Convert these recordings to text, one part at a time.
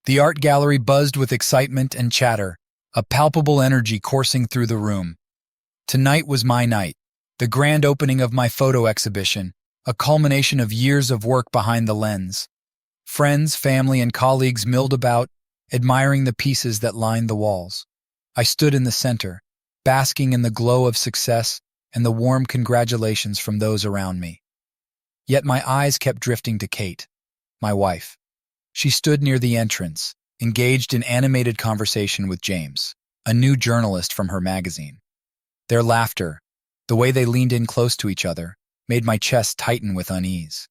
The art gallery buzzed with excitement and chatter, a palpable energy coursing through the room. Tonight was my night, the grand opening of my photo exhibition, a culmination of years of work behind the lens. Friends, family, and colleagues milled about, admiring the pieces that lined the walls. I stood in the center, basking in the glow of success and the warm congratulations from those around me. Yet my eyes kept drifting to Kate, my wife. She stood near the entrance, engaged in animated conversation with James, a new journalist from her magazine. Their laughter, the way they leaned in close to each other, made my chest tighten with unease.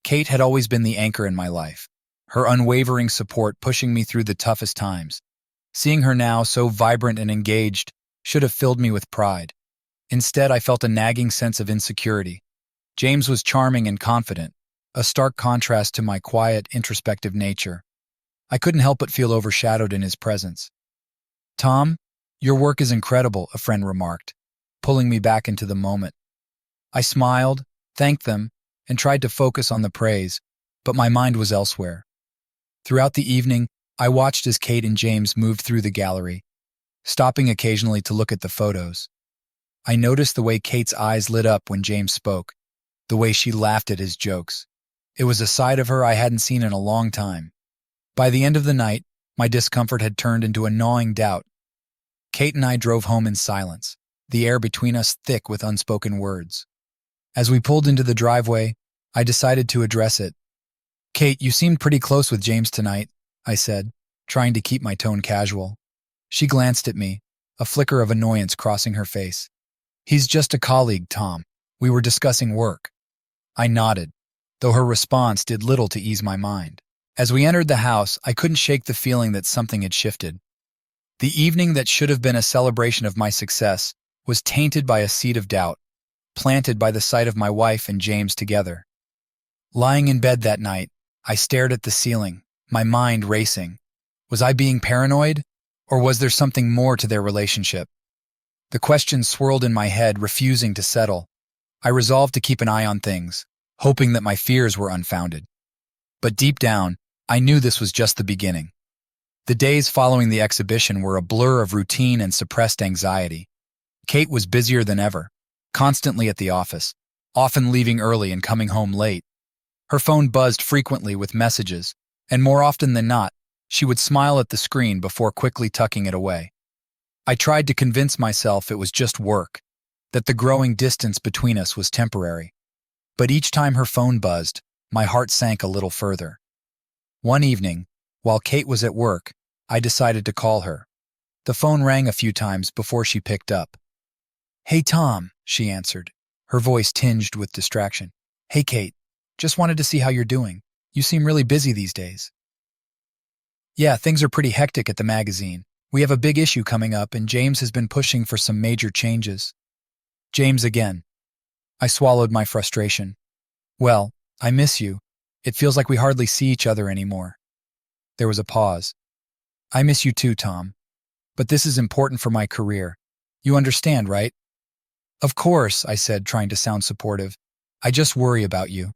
Kate had always been the anchor in my life, her unwavering support pushing me through the toughest times. Seeing her now so vibrant and engaged should have filled me with pride. Instead, I felt a nagging sense of insecurity. James was charming and confident, a stark contrast to my quiet, introspective nature. I couldn't help but feel overshadowed in his presence. "Tom, your work is incredible," a friend remarked, pulling me back into the moment. I smiled, thanked them, and tried to focus on the praise, but my mind was elsewhere. Throughout the evening, I watched as Kate and James moved through the gallery, stopping occasionally to look at the photos. I noticed the way Kate's eyes lit up when James spoke, the way she laughed at his jokes. It was a side of her I hadn't seen in a long time. By the end of the night, my discomfort had turned into a gnawing doubt. Kate and I drove home in silence, the air between us thick with unspoken words. As we pulled into the driveway, I decided to address it. "Kate, you seemed pretty close with James tonight," I said, trying to keep my tone casual. She glanced at me, a flicker of annoyance crossing her face. "He's just a colleague, Tom. We were discussing work." I nodded, though her response did little to ease my mind. As we entered the house, I couldn't shake the feeling that something had shifted. The evening that should have been a celebration of my success was tainted by a seed of doubt, planted by the sight of my wife and James together. Lying in bed that night, I stared at the ceiling, my mind racing. Was I being paranoid, or was there something more to their relationship? The questions swirled in my head, refusing to settle. I resolved to keep an eye on things, hoping that my fears were unfounded. But deep down, I knew this was just the beginning. The days following the exhibition were a blur of routine and suppressed anxiety. Kate was busier than ever, constantly at the office, often leaving early and coming home late. Her phone buzzed frequently with messages, and more often than not, she would smile at the screen before quickly tucking it away. I tried to convince myself it was just work, that the growing distance between us was temporary. But each time her phone buzzed, my heart sank a little further. One evening, while Kate was at work, I decided to call her. The phone rang a few times before she picked up. "Hey, Tom," she answered, her voice tinged with distraction. "Hey, Kate, just wanted to see how you're doing. You seem really busy these days." "Yeah, things are pretty hectic at the magazine. We have a big issue coming up, and James has been pushing for some major changes." James again. I swallowed my frustration. "Well, I miss you. It feels like we hardly see each other anymore." There was a pause. "I miss you too, Tom. But this is important for my career. You understand, right?" "Of course," I said, trying to sound supportive. "I just worry about you."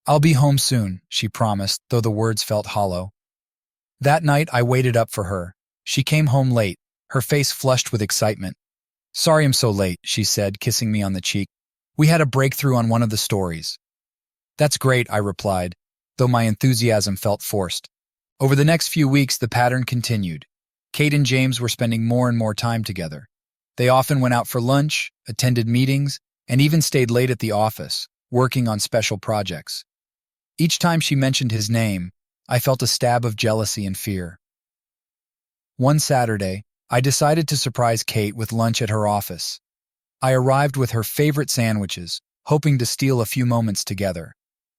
"I'll be home soon," she promised, though the words felt hollow. That night, I waited up for her. She came home late, her face flushed with excitement. "Sorry I'm so late," she said, kissing me on the cheek. "We had a breakthrough on one of the stories." "That's great," I replied, though my enthusiasm felt forced. Over the next few weeks, the pattern continued. Kate and James were spending more and more time together. They often went out for lunch, attended meetings, and even stayed late at the office, working on special projects. Each time she mentioned his name, I felt a stab of jealousy and fear. One Saturday, I decided to surprise Kate with lunch at her office. I arrived with her favorite sandwiches, hoping to steal a few moments together.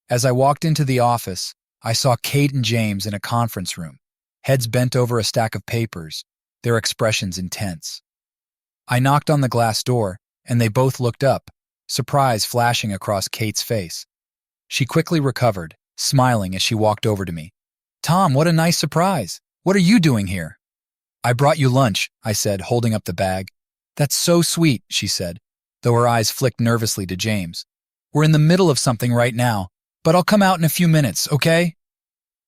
As I walked into the office, I saw Kate and James in a conference room, heads bent over a stack of papers, their expressions intense. I knocked on the glass door, and they both looked up, surprise flashing across Kate's face. She quickly recovered, smiling as she walked over to me. "Tom, what a nice surprise! What are you doing here?" "I brought you lunch," I said, holding up the bag. "That's so sweet," she said, though her eyes flicked nervously to James. "We're in the middle of something right now, but I'll come out in a few minutes, okay?"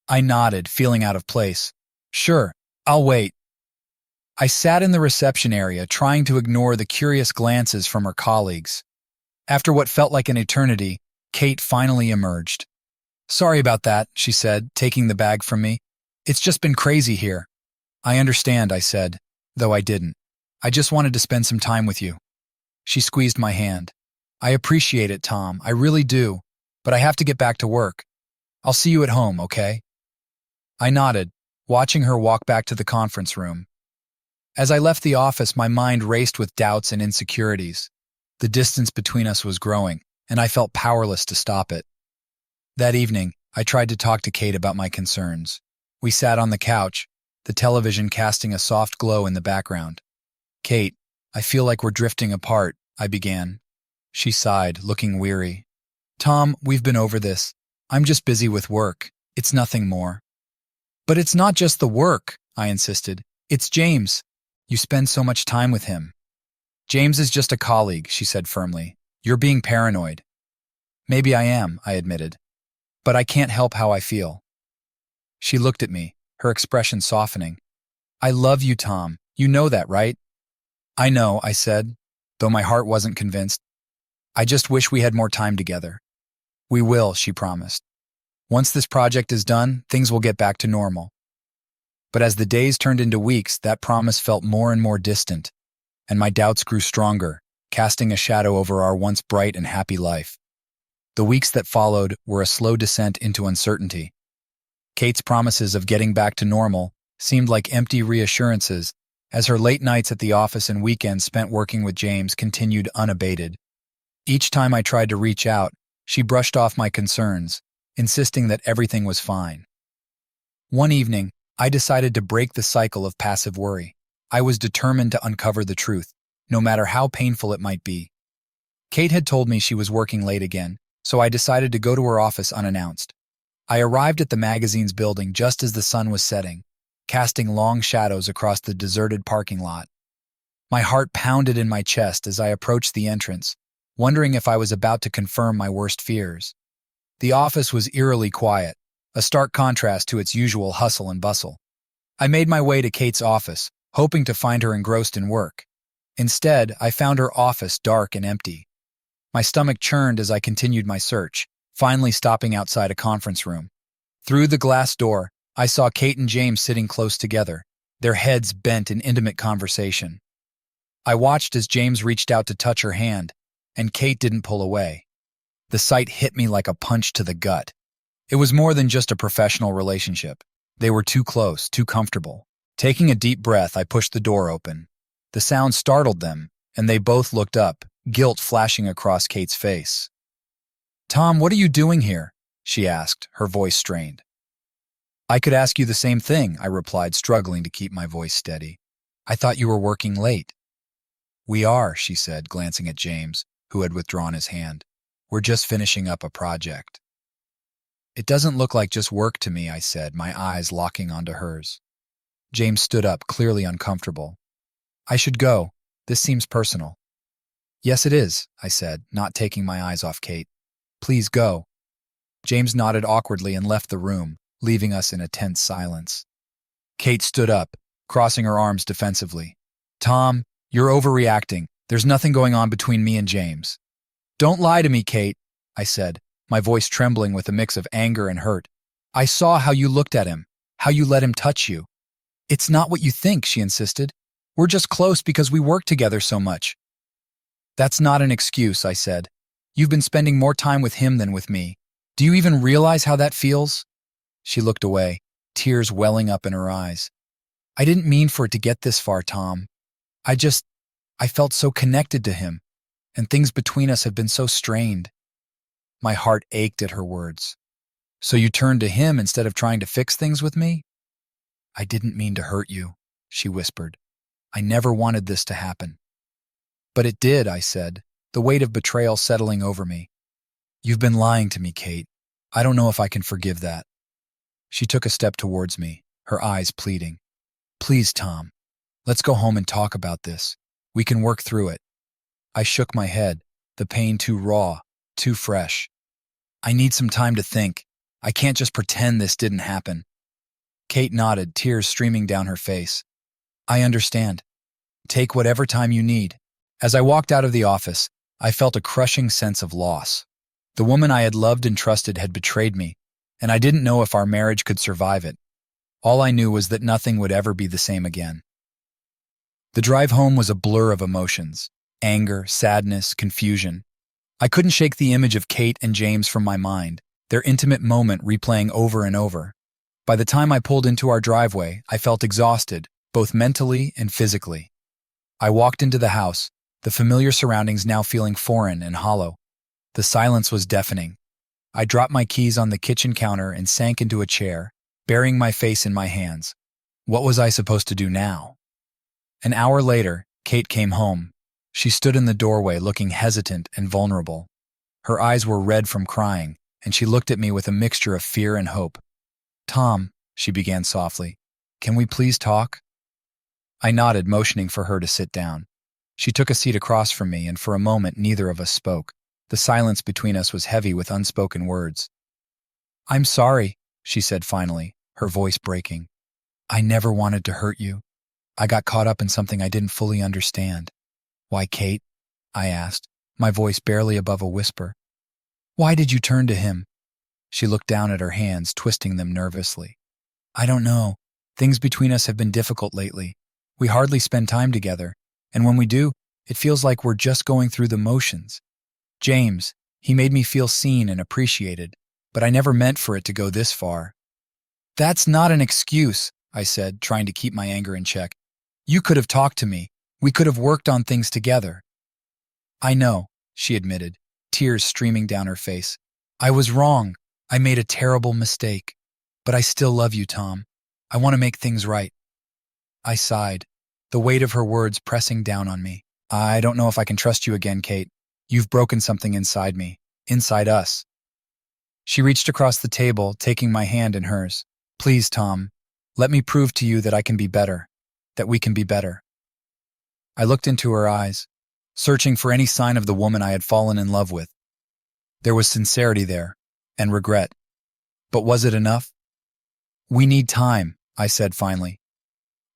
I nodded, feeling out of place. Sure, I'll wait. I sat in the reception area, trying to ignore the curious glances from her colleagues. After what felt like an eternity, Kate finally emerged. Sorry about that, she said, taking the bag from me. It's just been crazy here. I understand, I said, though I didn't. I just wanted to spend some time with you. She squeezed my hand. I appreciate it, Tom, I really do, but I have to get back to work. I'll see you at home, okay? I nodded, watching her walk back to the conference room. As I left the office, my mind raced with doubts and insecurities. The distance between us was growing, and I felt powerless to stop it. That evening, I tried to talk to Kate about my concerns. We sat on the couch, the television casting a soft glow in the background. Kate, I feel like we're drifting apart, I began. She sighed, looking weary. Tom, we've been over this. I'm just busy with work. It's nothing more. But it's not just the work, I insisted. It's James. You spend so much time with him. James is just a colleague, she said firmly. You're being paranoid. Maybe I am, I admitted. But I can't help how I feel. She looked at me, her expression softening. I love you, Tom. You know that, right? I know, I said, though my heart wasn't convinced. I just wish we had more time together. We will, she promised. Once this project is done, things will get back to normal. But as the days turned into weeks, that promise felt more and more distant, and my doubts grew stronger, casting a shadow over our once bright and happy life. The weeks that followed were a slow descent into uncertainty. Kate's promises of getting back to normal seemed like empty reassurances, as her late nights at the office and weekends spent working with James continued unabated. Each time I tried to reach out, she brushed off my concerns, insisting that everything was fine. One evening, I decided to break the cycle of passive worry. I was determined to uncover the truth, no matter how painful it might be. Kate had told me she was working late again, so I decided to go to her office unannounced. I arrived at the magazine's building just as the sun was setting, casting long shadows across the deserted parking lot. My heart pounded in my chest as I approached the entrance, wondering if I was about to confirm my worst fears. The office was eerily quiet, a stark contrast to its usual hustle and bustle. I made my way to Kate's office, hoping to find her engrossed in work. Instead, I found her office dark and empty. My stomach churned as I continued my search, finally stopping outside a conference room. Through the glass door, I saw Kate and James sitting close together, their heads bent in intimate conversation. I watched as James reached out to touch her hand, and Kate didn't pull away. The sight hit me like a punch to the gut. It was more than just a professional relationship. They were too close, too comfortable. Taking a deep breath, I pushed the door open. The sound startled them, and they both looked up, guilt flashing across Kate's face. Tom, what are you doing here? She asked, her voice strained. I could ask you the same thing, I replied, struggling to keep my voice steady. I thought you were working late. We are, she said, glancing at James, who had withdrawn his hand. We're just finishing up a project. It doesn't look like just work to me, I said, my eyes locking onto hers. James stood up, clearly uncomfortable. I should go. This seems personal. Yes, it is, I said, not taking my eyes off Kate. Please go. James nodded awkwardly and left the room, leaving us in a tense silence. Kate stood up, crossing her arms defensively. Tom, you're overreacting. There's nothing going on between me and James. Don't lie to me, Kate, I said, my voice trembling with a mix of anger and hurt. I saw how you looked at him, how you let him touch you. It's not what you think, she insisted. We're just close because we work together so much. That's not an excuse, I said. You've been spending more time with him than with me. Do you even realize how that feels? She looked away, tears welling up in her eyes. I didn't mean for it to get this far, Tom. I felt so connected to him, and things between us have been so strained. My heart ached at her words. So you turned to him instead of trying to fix things with me? I didn't mean to hurt you, she whispered. I never wanted this to happen. But it did, I said, the weight of betrayal settling over me. You've been lying to me, Kate. I don't know if I can forgive that. She took a step towards me, her eyes pleading. Please, Tom, let's go home and talk about this. We can work through it. I shook my head, the pain too raw, too fresh. I need some time to think, I can't just pretend this didn't happen. Kate nodded, tears streaming down her face. I understand. Take whatever time you need. As I walked out of the office, I felt a crushing sense of loss. The woman I had loved and trusted had betrayed me, and I didn't know if our marriage could survive it. All I knew was that nothing would ever be the same again. The drive home was a blur of emotions: anger, sadness, confusion. I couldn't shake the image of Kate and James from my mind, their intimate moment replaying over and over. By the time I pulled into our driveway, I felt exhausted, both mentally and physically. I walked into the house, the familiar surroundings now feeling foreign and hollow. The silence was deafening. I dropped my keys on the kitchen counter and sank into a chair, burying my face in my hands. What was I supposed to do now? An hour later, Kate came home. She stood in the doorway looking hesitant and vulnerable. Her eyes were red from crying, and she looked at me with a mixture of fear and hope. Tom, she began softly, can we please talk? I nodded, motioning for her to sit down. She took a seat across from me, and for a moment neither of us spoke. The silence between us was heavy with unspoken words. I'm sorry, she said finally, her voice breaking. I never wanted to hurt you. I got caught up in something I didn't fully understand. Why, Kate? I asked, my voice barely above a whisper. Why did you turn to him? She looked down at her hands, twisting them nervously. I don't know. Things between us have been difficult lately. We hardly spend time together, and when we do, it feels like we're just going through the motions. James, he made me feel seen and appreciated, but I never meant for it to go this far. That's not an excuse, I said, trying to keep my anger in check. You could have talked to me. We could have worked on things together. I know, she admitted, tears streaming down her face. I was wrong. I made a terrible mistake. But I still love you, Tom. I want to make things right. I sighed, the weight of her words pressing down on me. I don't know if I can trust you again, Kate. You've broken something inside me, inside us. She reached across the table, taking my hand in hers. Please, Tom, let me prove to you that I can be better, that we can be better. I looked into her eyes, searching for any sign of the woman I had fallen in love with. There was sincerity there, and regret. But was it enough? We need time, I said finally.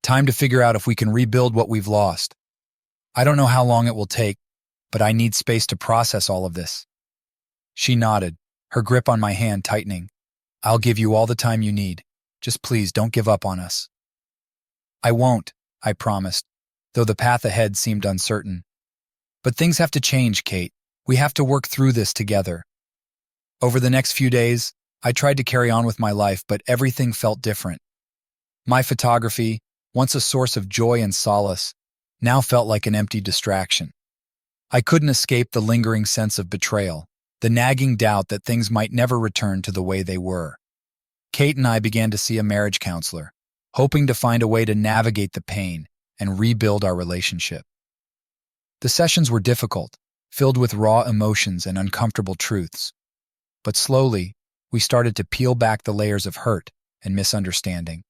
Time to figure out if we can rebuild what we've lost. I don't know how long it will take, but I need space to process all of this. She nodded, her grip on my hand tightening. I'll give you all the time you need. Just please don't give up on us. I won't, I promised, though the path ahead seemed uncertain. But things have to change, Kate. We have to work through this together. Over the next few days, I tried to carry on with my life, but everything felt different. My photography, once a source of joy and solace, now felt like an empty distraction. I couldn't escape the lingering sense of betrayal, the nagging doubt that things might never return to the way they were. Kate and I began to see a marriage counselor, hoping to find a way to navigate the pain and rebuild our relationship. The sessions were difficult, filled with raw emotions and uncomfortable truths. But slowly, we started to peel back the layers of hurt and misunderstanding.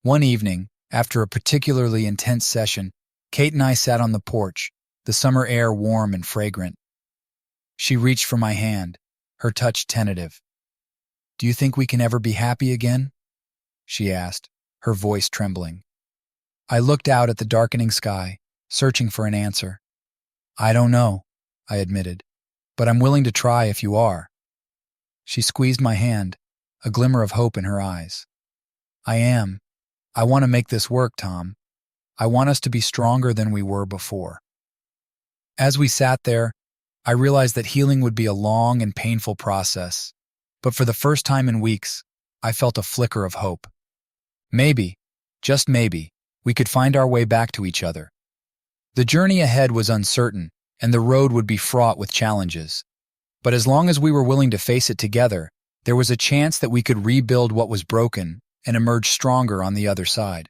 One evening, after a particularly intense session, Kate and I sat on the porch, the summer air warm and fragrant. She reached for my hand, her touch tentative. Do you think we can ever be happy again? She asked, her voice trembling. I looked out at the darkening sky, searching for an answer. I don't know, I admitted, but I'm willing to try if you are. She squeezed my hand, a glimmer of hope in her eyes. I am. I want to make this work, Tom. I want us to be stronger than we were before. As we sat there, I realized that healing would be a long and painful process, but for the first time in weeks, I felt a flicker of hope. Maybe, just maybe, we could find our way back to each other. The journey ahead was uncertain, and the road would be fraught with challenges. But as long as we were willing to face it together, there was a chance that we could rebuild what was broken and emerge stronger on the other side.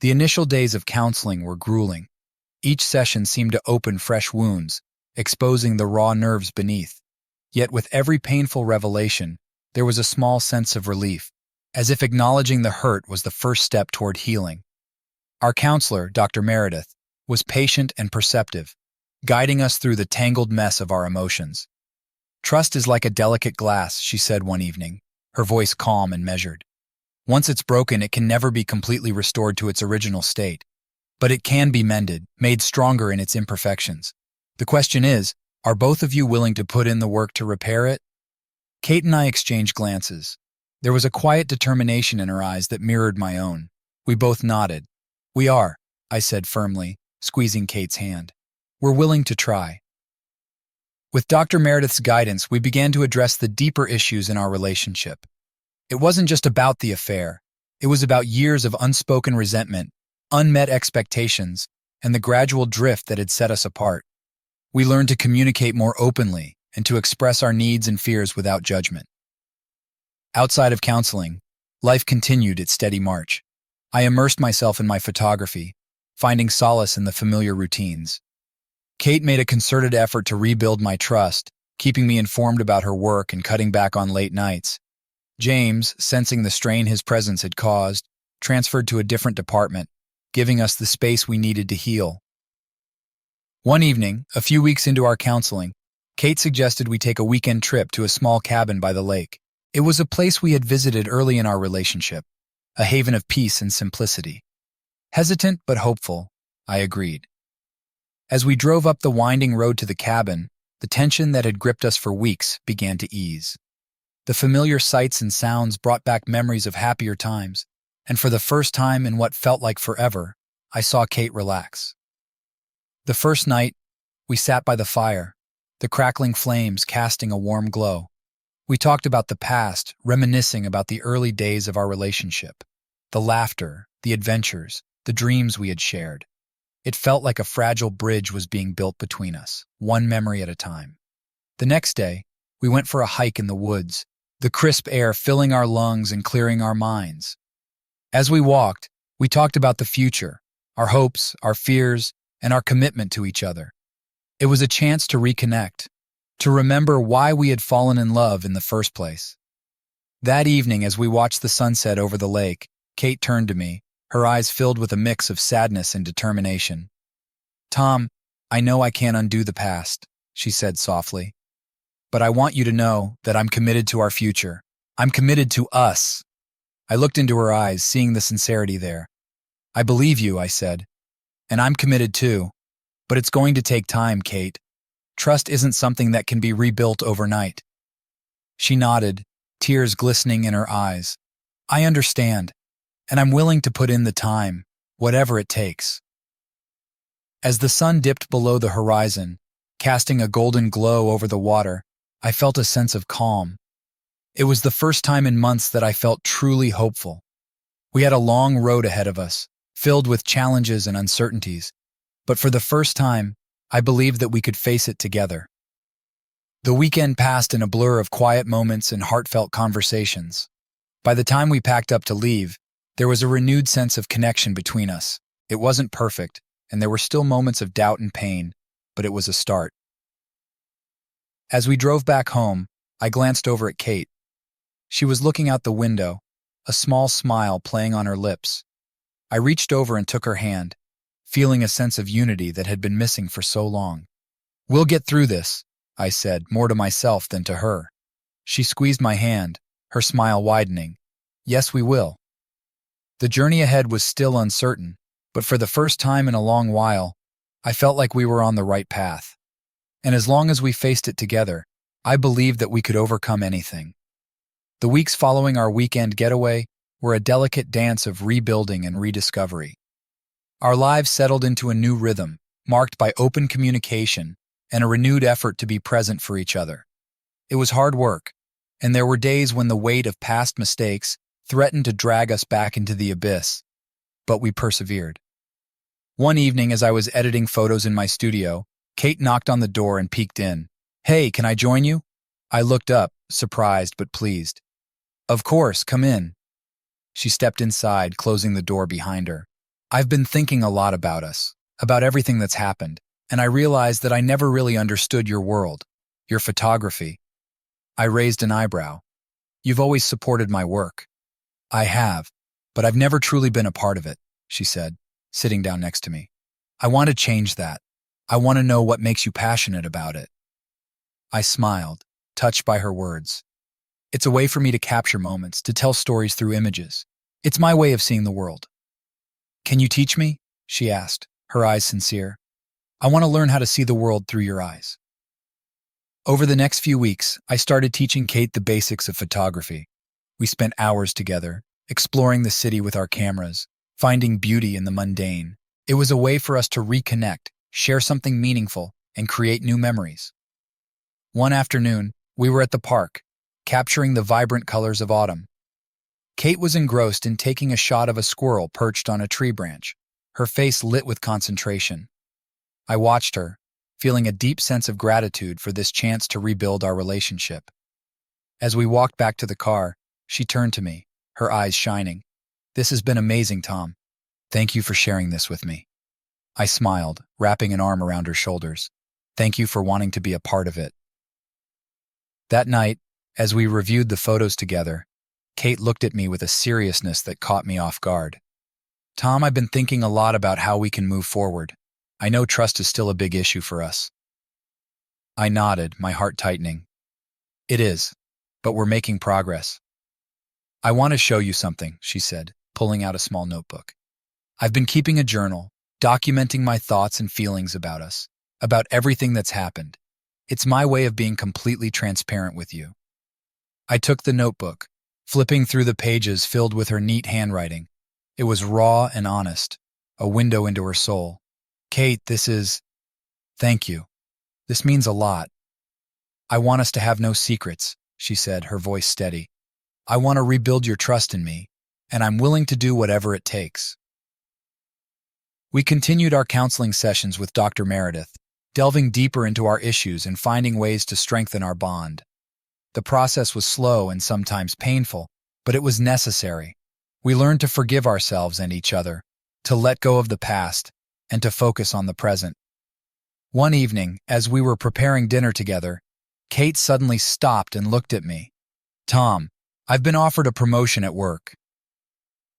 The initial days of counseling were grueling. Each session seemed to open fresh wounds, exposing the raw nerves beneath. Yet with every painful revelation, there was a small sense of relief, as if acknowledging the hurt was the first step toward healing. Our counselor, Dr. Meredith, was patient and perceptive, guiding us through the tangled mess of our emotions. Trust is like a delicate glass, she said one evening, her voice calm and measured. Once it's broken, it can never be completely restored to its original state. But it can be mended, made stronger in its imperfections. The question is, are both of you willing to put in the work to repair it? Kate and I exchanged glances. There was a quiet determination in her eyes that mirrored my own. We both nodded. We are, I said firmly, squeezing Kate's hand. We're willing to try. With Dr. Meredith's guidance, we began to address the deeper issues in our relationship. It wasn't just about the affair. It was about years of unspoken resentment, unmet expectations, and the gradual drift that had set us apart. We learned to communicate more openly and to express our needs and fears without judgment. Outside of counseling, life continued its steady march. I immersed myself in my photography, finding solace in the familiar routines. Kate made a concerted effort to rebuild my trust, keeping me informed about her work and cutting back on late nights. James, sensing the strain his presence had caused, transferred to a different department, giving us the space we needed to heal. One evening, a few weeks into our counseling, Kate suggested we take a weekend trip to a small cabin by the lake. It was a place we had visited early in our relationship, a haven of peace and simplicity. Hesitant but hopeful, I agreed. As we drove up the winding road to the cabin, the tension that had gripped us for weeks began to ease. The familiar sights and sounds brought back memories of happier times, and for the first time in what felt like forever, I saw Kate relax. The first night, we sat by the fire, the crackling flames casting a warm glow. We talked about the past, reminiscing about the early days of our relationship, the laughter, the adventures, the dreams we had shared. It felt like a fragile bridge was being built between us, one memory at a time. The next day, we went for a hike in the woods, the crisp air filling our lungs and clearing our minds. As we walked, we talked about the future, our hopes, our fears, and our commitment to each other. It was a chance to reconnect, to remember why we had fallen in love in the first place. That evening, as we watched the sunset over the lake, Kate turned to me, her eyes filled with a mix of sadness and determination. "Tom, I know I can't undo the past," she said softly. "But I want you to know that I'm committed to our future. I'm committed to us." I looked into her eyes, seeing the sincerity there. "I believe you," I said. "And I'm committed too. But it's going to take time, Kate. Trust isn't something that can be rebuilt overnight." She nodded, tears glistening in her eyes. "I understand, and I'm willing to put in the time, whatever it takes." As the sun dipped below the horizon, casting a golden glow over the water, I felt a sense of calm. It was the first time in months that I felt truly hopeful. We had a long road ahead of us, filled with challenges and uncertainties, but for the first time, I believed that we could face it together. The weekend passed in a blur of quiet moments and heartfelt conversations. By the time we packed up to leave, there was a renewed sense of connection between us. It wasn't perfect, and there were still moments of doubt and pain, but it was a start. As we drove back home, I glanced over at Kate. She was looking out the window, a small smile playing on her lips. I reached over and took her hand, feeling a sense of unity that had been missing for so long. "We'll get through this," I said, more to myself than to her. She squeezed my hand, her smile widening. "Yes, we will." The journey ahead was still uncertain, but for the first time in a long while, I felt like we were on the right path. And as long as we faced it together, I believed that we could overcome anything. The weeks following our weekend getaway were a delicate dance of rebuilding and rediscovery. Our lives settled into a new rhythm, marked by open communication and a renewed effort to be present for each other. It was hard work, and there were days when the weight of past mistakes threatened to drag us back into the abyss, but we persevered. One evening, as I was editing photos in my studio, Kate knocked on the door and peeked in. "Hey, can I join you?" I looked up, surprised but pleased. "Of course, come in." She stepped inside, closing the door behind her. "I've been thinking a lot about us, about everything that's happened, and I realized that I never really understood your world, your photography." I raised an eyebrow. "You've always supported my work." "I have, but I've never truly been a part of it," she said, sitting down next to me. "I want to change that. I want to know what makes you passionate about it." I smiled. touched by her words. It's a way for me to capture moments, to tell stories through images. It's my way of seeing the world. Can you teach me? She asked, her eyes sincere. I want to learn how to see the world through your eyes. Over the next few weeks, I started teaching Kate the basics of photography. We spent hours together, exploring the city with our cameras, finding beauty in the mundane. It was a way for us to reconnect, share something meaningful, and create new memories. One afternoon, we were at the park, capturing the vibrant colors of autumn. Kate was engrossed in taking a shot of a squirrel perched on a tree branch, her face lit with concentration. I watched her, feeling a deep sense of gratitude for this chance to rebuild our relationship. As we walked back to the car, she turned to me, her eyes shining. This has been amazing, Tom. Thank you for sharing this with me. I smiled, wrapping an arm around her shoulders. Thank you for wanting to be a part of it. That night, as we reviewed the photos together, Kate looked at me with a seriousness that caught me off guard. Tom, I've been thinking a lot about how we can move forward. I know trust is still a big issue for us. I nodded, my heart tightening. It is, but we're making progress. I want to show you something, she said, pulling out a small notebook. I've been keeping a journal, documenting my thoughts and feelings about us, about everything that's happened. It's my way of being completely transparent with you. I took the notebook, flipping through the pages filled with her neat handwriting. It was raw and honest, a window into her soul. Kate, thank you. This means a lot. I want us to have no secrets, she said, her voice steady. I want to rebuild your trust in me, and I'm willing to do whatever it takes. We continued our counseling sessions with Dr. Meredith, delving deeper into our issues and finding ways to strengthen our bond. The process was slow and sometimes painful, but it was necessary. We learned to forgive ourselves and each other, to let go of the past, and to focus on the present. One evening, as we were preparing dinner together, Kate suddenly stopped and looked at me. Tom, I've been offered a promotion at work.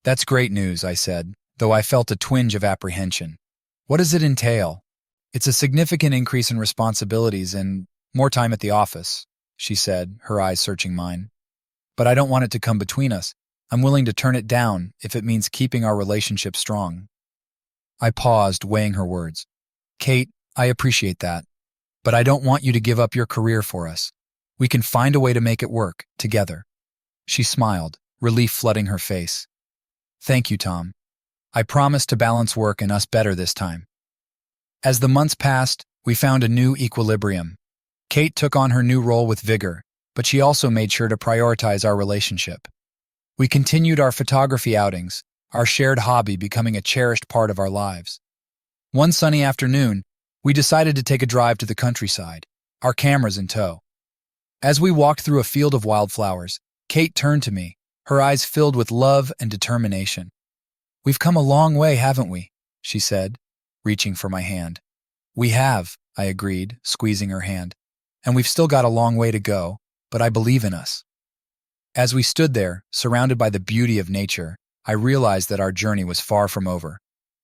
That's great news, I said, though I felt a twinge of apprehension. What does it entail? It's a significant increase in responsibilities and more time at the office, she said, her eyes searching mine. But I don't want it to come between us. I'm willing to turn it down if it means keeping our relationship strong. I paused, weighing her words. Kate, I appreciate that, but I don't want you to give up your career for us. We can find a way to make it work, together. She smiled, relief flooding her face. Thank you, Tom. I promise to balance work and us better this time. As the months passed, we found a new equilibrium. Kate took on her new role with vigor, but she also made sure to prioritize our relationship. We continued our photography outings, our shared hobby becoming a cherished part of our lives. One sunny afternoon, we decided to take a drive to the countryside, our cameras in tow. As we walked through a field of wildflowers, Kate turned to me, her eyes filled with love and determination. We've come a long way, haven't we? She said, reaching for my hand. We have, I agreed, squeezing her hand. And we've still got a long way to go, but I believe in us. As we stood there, surrounded by the beauty of nature, I realized that our journey was far from over.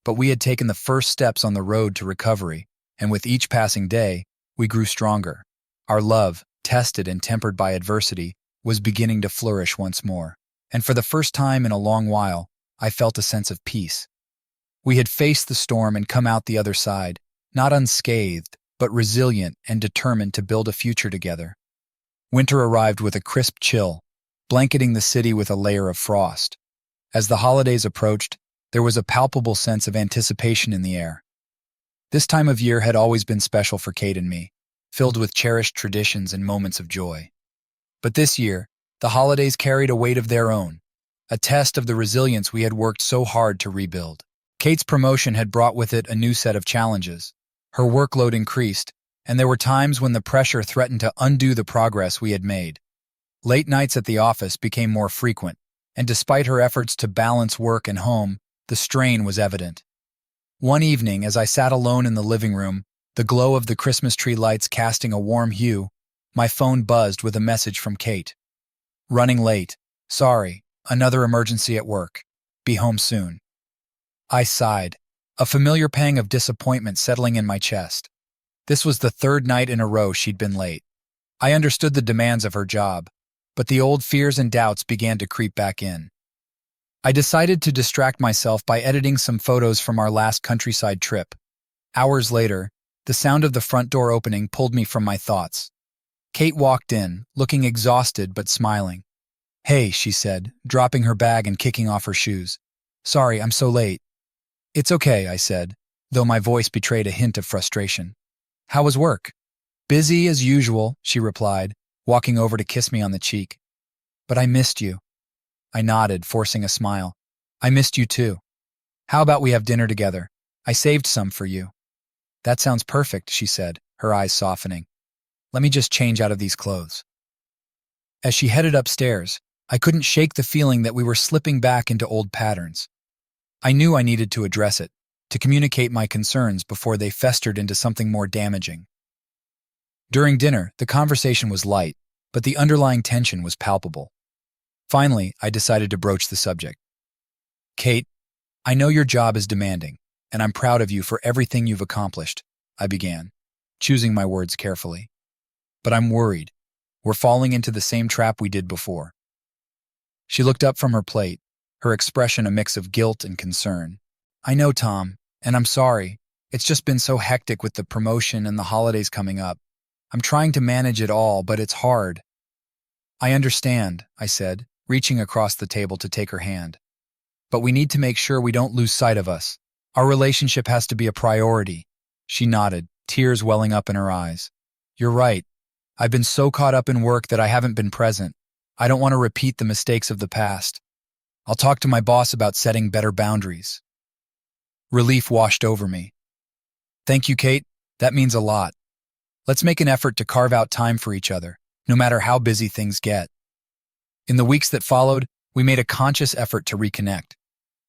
But we had taken the first steps on the road to recovery, and with each passing day, we grew stronger. Our love, tested and tempered by adversity, was beginning to flourish once more. And for the first time in a long while, I felt a sense of peace. We had faced the storm and come out the other side, not unscathed, but resilient and determined to build a future together. Winter arrived with a crisp chill, blanketing the city with a layer of frost. As the holidays approached, there was a palpable sense of anticipation in the air. This time of year had always been special for Kate and me, filled with cherished traditions and moments of joy. But this year, the holidays carried a weight of their own, a test of the resilience we had worked so hard to rebuild. Kate's promotion had brought with it a new set of challenges. Her workload increased, and there were times when the pressure threatened to undo the progress we had made. Late nights at the office became more frequent, and despite her efforts to balance work and home, the strain was evident. One evening, as I sat alone in the living room, the glow of the Christmas tree lights casting a warm hue, my phone buzzed with a message from Kate. Running late. Sorry, another emergency at work. Be home soon. I sighed, a familiar pang of disappointment settling in my chest. This was the third night in a row she'd been late. I understood the demands of her job, but the old fears and doubts began to creep back in. I decided to distract myself by editing some photos from our last countryside trip. Hours later, the sound of the front door opening pulled me from my thoughts. Kate walked in, looking exhausted but smiling. "Hey," she said, dropping her bag and kicking off her shoes. "Sorry, I'm so late." "It's okay," I said, though my voice betrayed a hint of frustration. "How was work?" "Busy as usual," she replied, walking over to kiss me on the cheek. "But I missed you." I nodded, forcing a smile. "I missed you too. How about we have dinner together? I saved some for you." "That sounds perfect," she said, her eyes softening. "Let me just change out of these clothes." As she headed upstairs, I couldn't shake the feeling that we were slipping back into old patterns. I knew I needed to address it, to communicate my concerns before they festered into something more damaging. During dinner, the conversation was light, but the underlying tension was palpable. Finally, I decided to broach the subject. "Kate, I know your job is demanding, and I'm proud of you for everything you've accomplished," I began, choosing my words carefully. "But I'm worried. We're falling into the same trap we did before." She looked up from her plate, her expression a mix of guilt and concern. "I know, Tom, and I'm sorry. It's just been so hectic with the promotion and the holidays coming up. I'm trying to manage it all, but it's hard." "I understand," I said, reaching across the table to take her hand. "But we need to make sure we don't lose sight of us. Our relationship has to be a priority." She nodded, tears welling up in her eyes. "You're right. I've been so caught up in work that I haven't been present. I don't want to repeat the mistakes of the past. I'll talk to my boss about setting better boundaries." Relief washed over me. "Thank you, Kate. That means a lot. Let's make an effort to carve out time for each other, no matter how busy things get." In the weeks that followed, we made a conscious effort to reconnect.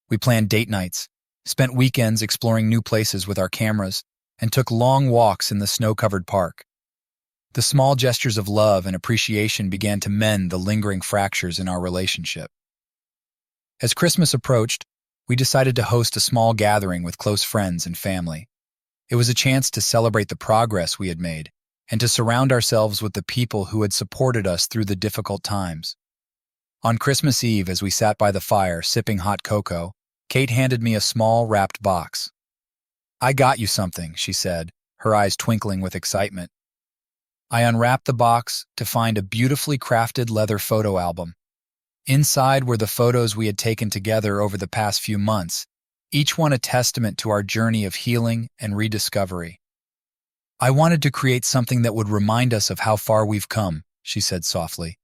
We planned date nights, spent weekends exploring new places with our cameras, and took long walks in the snow-covered park. The small gestures of love and appreciation began to mend the lingering fractures in our relationship. As Christmas approached, we decided to host a small gathering with close friends and family. It was a chance to celebrate the progress we had made and to surround ourselves with the people who had supported us through the difficult times. On Christmas Eve, as we sat by the fire sipping hot cocoa, Kate handed me a small wrapped box. "I got you something," she said, her eyes twinkling with excitement. I unwrapped the box to find a beautifully crafted leather photo album. Inside were the photos we had taken together over the past few months, each one a testament to our journey of healing and rediscovery. "I wanted to create something that would remind us of how far we've come," she said softly.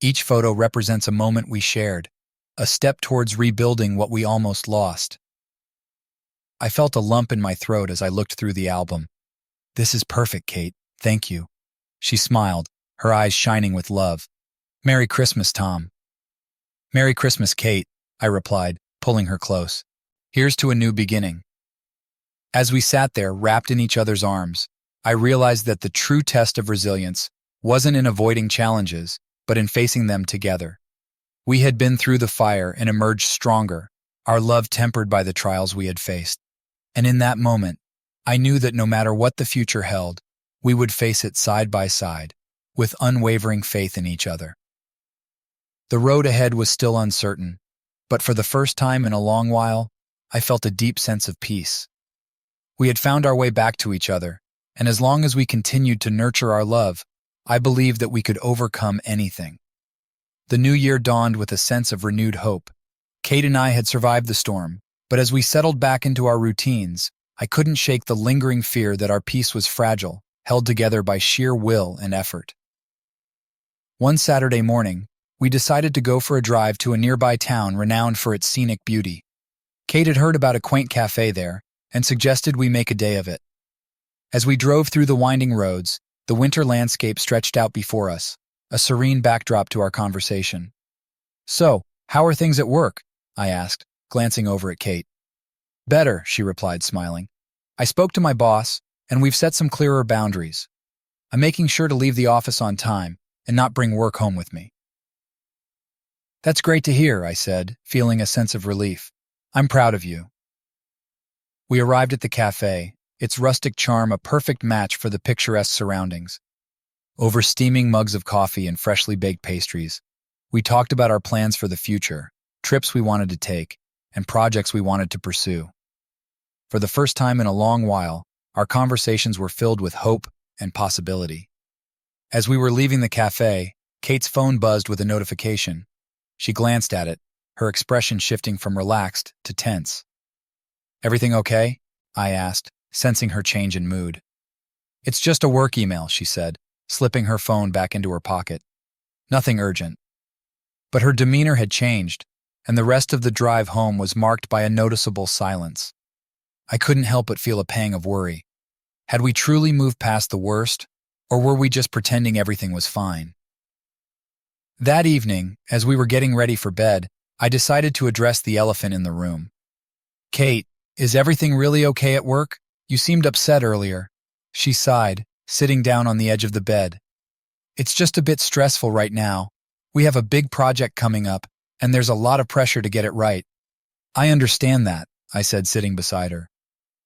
"Each photo represents a moment we shared, a step towards rebuilding what we almost lost." I felt a lump in my throat as I looked through the album. "This is perfect, Kate. Thank you." She smiled, her eyes shining with love. "Merry Christmas, Tom." "Merry Christmas, Kate," I replied, pulling her close. "Here's to a new beginning." As we sat there, wrapped in each other's arms, I realized that the true test of resilience wasn't in avoiding challenges, but in facing them together. We had been through the fire and emerged stronger, our love tempered by the trials we had faced. And in that moment, I knew that no matter what the future held, we would face it side by side, with unwavering faith in each other. The road ahead was still uncertain, but for the first time in a long while, I felt a deep sense of peace. We had found our way back to each other, and as long as we continued to nurture our love, I believed that we could overcome anything. The new year dawned with a sense of renewed hope. Kate and I had survived the storm, but as we settled back into our routines, I couldn't shake the lingering fear that our peace was fragile, held together by sheer will and effort. One Saturday morning, we decided to go for a drive to a nearby town renowned for its scenic beauty. Kate had heard about a quaint cafe there and suggested we make a day of it. As we drove through the winding roads, the winter landscape stretched out before us, a serene backdrop to our conversation. "So, how are things at work?" I asked, glancing over at Kate. "Better," she replied, smiling. "I spoke to my boss, and we've set some clearer boundaries. I'm making sure to leave the office on time and not bring work home with me." "That's great to hear," I said, feeling a sense of relief. "I'm proud of you." We arrived at the cafe, its rustic charm a perfect match for the picturesque surroundings. over steaming mugs of coffee and freshly baked pastries. We talked about our plans for the future, trips we wanted to take, and projects we wanted to pursue. For the first time in a long while, our conversations were filled with hope and possibility. As we were leaving the cafe, Kate's phone buzzed with a notification. She glanced at it, her expression shifting from relaxed to tense. "Everything okay?" I asked, sensing her change in mood. "It's just a work email," she said, slipping her phone back into her pocket. "Nothing urgent." But her demeanor had changed, and the rest of the drive home was marked by a noticeable silence. I couldn't help but feel a pang of worry. Had we truly moved past the worst, or were we just pretending everything was fine? That evening, as we were getting ready for bed, I decided to address the elephant in the room. "Kate, is everything really okay at work? You seemed upset earlier." She sighed, sitting down on the edge of the bed. "It's just a bit stressful right now. We have a big project coming up, and there's a lot of pressure to get it right." "I understand that," I said, sitting beside her.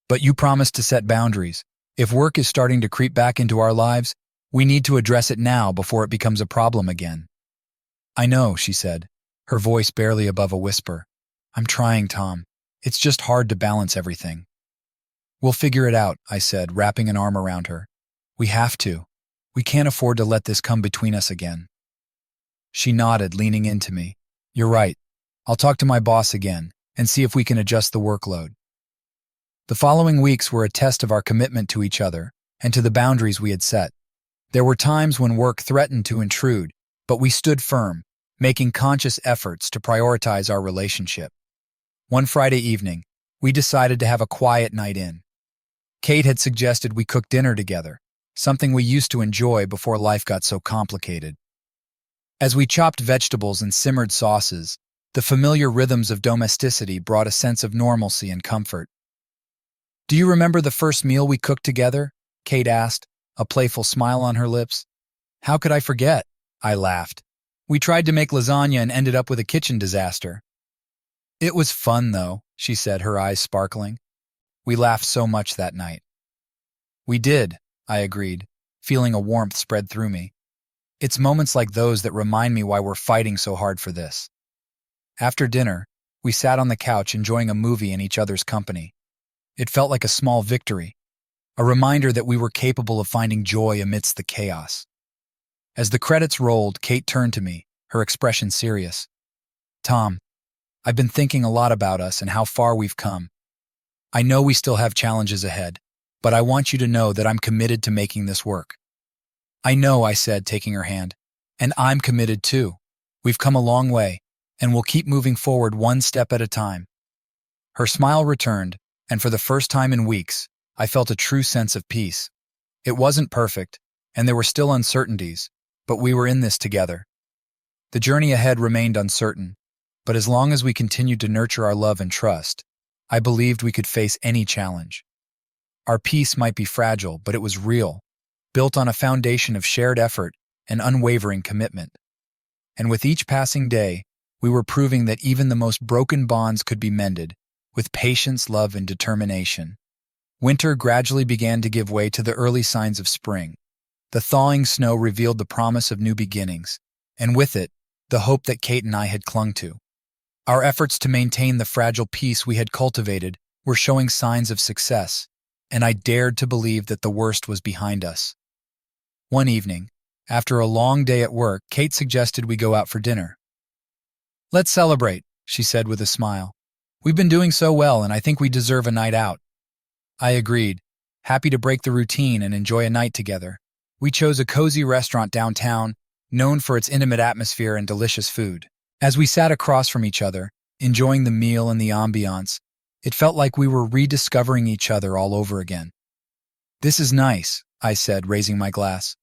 "But you promised to set boundaries. If work is starting to creep back into our lives, we need to address it now before it becomes a problem again." "I know," she said, her voice barely above a whisper. "I'm trying, Tom. It's just hard to balance everything." "We'll figure it out," I said, wrapping an arm around her. "We have to. We can't afford to let this come between us again." She nodded, leaning into me. "You're right. I'll talk to my boss again and see if we can adjust the workload." The following weeks were a test of our commitment to each other and to the boundaries we had set. There were times when work threatened to intrude, but we stood firm, making conscious efforts to prioritize our relationship. One Friday evening, we decided to have a quiet night in. Kate had suggested we cook dinner together, something we used to enjoy before life got so complicated. As we chopped vegetables and simmered sauces, the familiar rhythms of domesticity brought a sense of normalcy and comfort. "Do you remember the first meal we cooked together?" Kate asked, a playful smile on her lips. "How could I forget?" I laughed. "We tried to make lasagna and ended up with a kitchen disaster." "It was fun, though," she said, her eyes sparkling. "We laughed so much that night." "We did," I agreed, feeling a warmth spread through me. It's moments like those that remind me why we're fighting so hard for this. After dinner, we sat on the couch enjoying a movie in each other's company. It felt like a small victory, a reminder that we were capable of finding joy amidst the chaos. As the credits rolled, Kate turned to me, her expression serious. "Tom, I've been thinking a lot about us and how far we've come. I know we still have challenges ahead, but I want you to know that I'm committed to making this work." "I know," I said, taking her hand. "And I'm committed too. We've come a long way, and we'll keep moving forward one step at a time." Her smile returned, and for the first time in weeks, I felt a true sense of peace. It wasn't perfect, and there were still uncertainties, but we were in this together. The journey ahead remained uncertain, but as long as we continued to nurture our love and trust, I believed we could face any challenge. Our peace might be fragile, but it was real, built on a foundation of shared effort and unwavering commitment. And with each passing day, we were proving that even the most broken bonds could be mended, with patience, love, and determination. Winter gradually began to give way to the early signs of spring. The thawing snow revealed the promise of new beginnings, and with it, the hope that Kate and I had clung to. Our efforts to maintain the fragile peace we had cultivated were showing signs of success, and I dared to believe that the worst was behind us. One evening, after a long day at work, Kate suggested we go out for dinner. "Let's celebrate," she said with a smile. "We've been doing so well, and I think we deserve a night out." I agreed, happy to break the routine and enjoy a night together. We chose a cozy restaurant downtown, known for its intimate atmosphere and delicious food. As we sat across from each other, enjoying the meal and the ambiance, it felt like we were rediscovering each other all over again. "This is nice," I said, raising my glass.